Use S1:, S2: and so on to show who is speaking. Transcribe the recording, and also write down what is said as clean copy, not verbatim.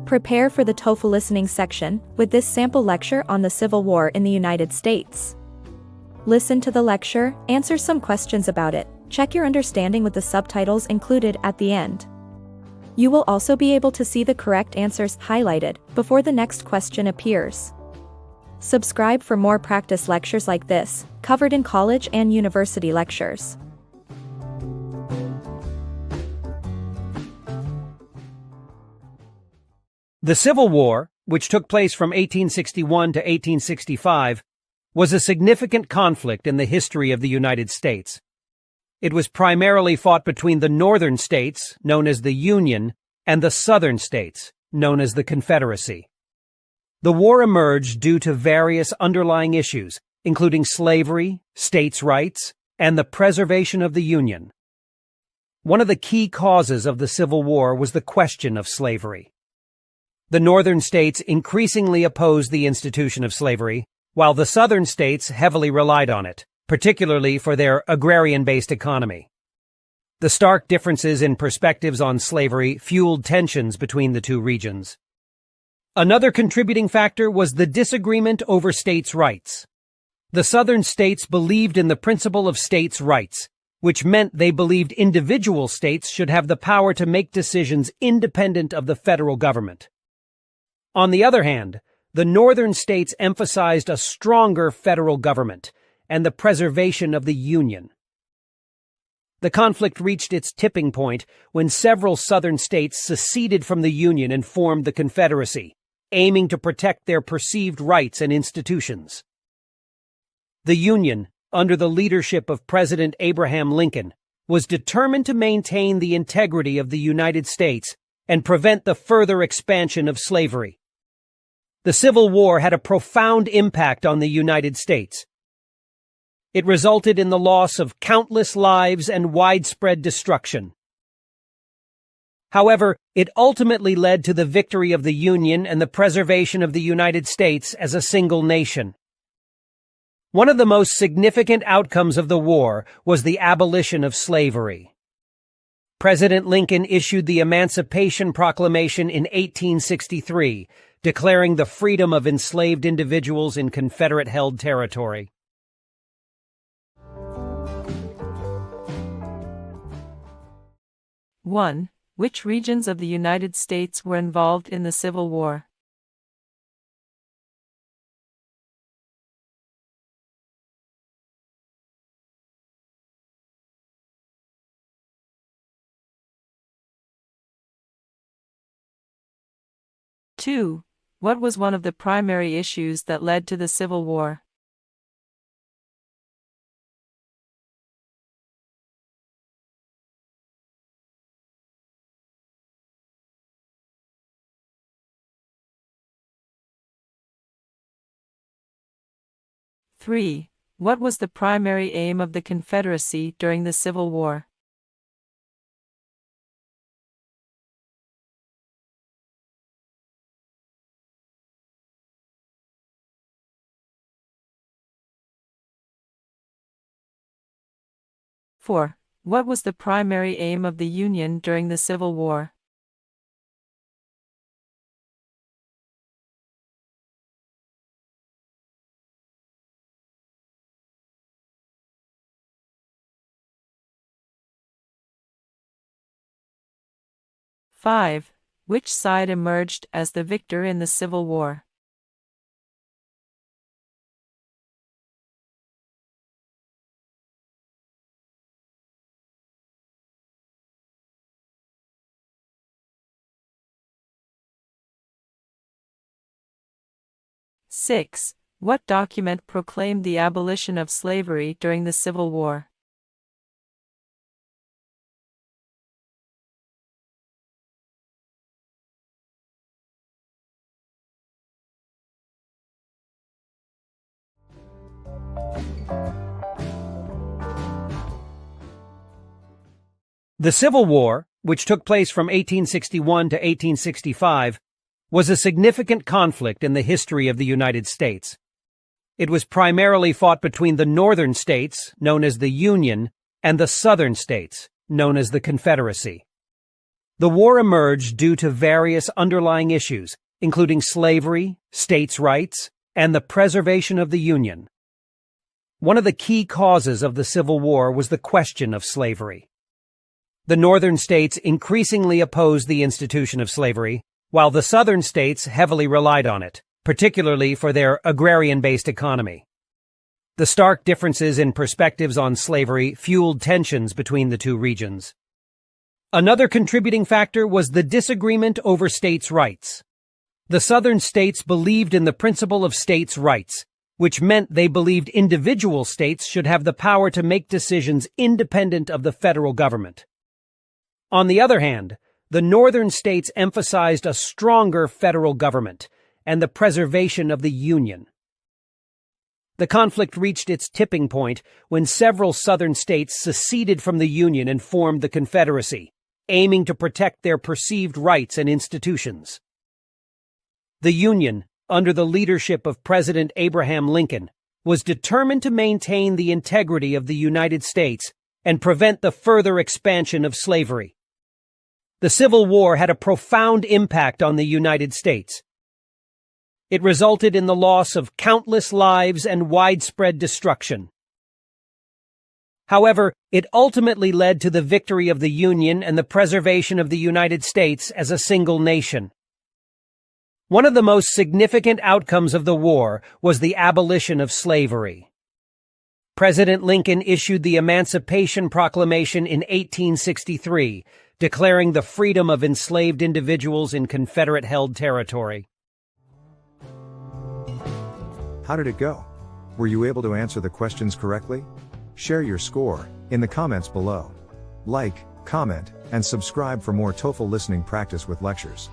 S1: Prepare for the TOEFL listening section with this sample lecture on the Civil War in the United States. Listen to the lecture, answer some questions about it, check your understanding with the subtitles included at the end. You will also be able to see the correct answers highlighted before the next question appears. Subscribe for more practice lectures like this, covered in college and university lectures.
S2: The Civil War, which took place from 1861 to 1865, was a significant conflict in the history of the United States. It was primarily fought between the northern states, known as the Union, and the southern states, known as the Confederacy. The war emerged due to various underlying issues, including slavery, states' rights, and the preservation of the Union. One of the key causes of the Civil War was the question of slavery. The northern states increasingly opposed the institution of slavery, while the southern states heavily relied on it, particularly for their agrarian-based economy. The stark differences in perspectives on slavery fueled tensions between the two regions. Another contributing factor was the disagreement over states' rights. The southern states believed in the principle of states' rights, which meant they believed individual states should have the power to make decisions independent of the federal government. On the other hand, the northern states emphasized a stronger federal government and the preservation of the Union. The conflict reached its tipping point when several southern states seceded from the Union and formed the Confederacy, aiming to protect their perceived rights and institutions. The Union, under the leadership of President Abraham Lincoln, was determined to maintain the integrity of the United States and prevent the further expansion of slavery. The Civil War had a profound impact on the United States. It resulted in the loss of countless lives and widespread destruction. However, it ultimately led to the victory of the Union and the preservation of the United States as a single nation. One of the most significant outcomes of the war was the abolition of slavery. President Lincoln issued the Emancipation Proclamation in 1863, declaring the freedom of enslaved individuals in Confederate-held territory.
S3: One. Which regions of the United States were involved in the Civil War? Two. What was one of the primary issues that led to the Civil War? Three. What was the primary aim of the Confederacy during the Civil War? Four. What was the primary aim of the Union during the Civil War? Five. Which side emerged as the victor in the Civil War? Six. What document proclaimed the abolition of slavery during the Civil War?
S2: The Civil War, which took place from 1861 to 1865, was a significant conflict in the history of the United States. It was primarily fought between the northern states, known as the Union, and the southern states, known as the Confederacy. The war emerged due to various underlying issues, including slavery, states' rights, and the preservation of the Union. One of the key causes of the Civil War was the question of slavery. The northern states increasingly opposed the institution of slavery, while the southern states heavily relied on it, particularly for their agrarian-based economy. The stark differences in perspectives on slavery fueled tensions between the two regions. Another contributing factor was the disagreement over states' rights. The southern states believed in the principle of states' rights, which meant they believed individual states should have the power to make decisions independent of the federal government. On the other hand, the northern states emphasized a stronger federal government and the preservation of the Union. The conflict reached its tipping point when several southern states seceded from the Union and formed the Confederacy, aiming to protect their perceived rights and institutions. The Union, under the leadership of President Abraham Lincoln, was determined to maintain the integrity of the United States and prevent the further expansion of slavery. The Civil War had a profound impact on the United States. It resulted in the loss of countless lives and widespread destruction. However, it ultimately led to the victory of the Union and the preservation of the United States as a single nation. One of the most significant outcomes of the war was the abolition of slavery. President Lincoln issued the Emancipation Proclamation in 1863, declaring the freedom of enslaved individuals in Confederate-held territory.
S4: How did it go? Were you able to answer the questions correctly? Share your score in the comments below. Like, comment, and subscribe for more TOEFL listening practice with lectures.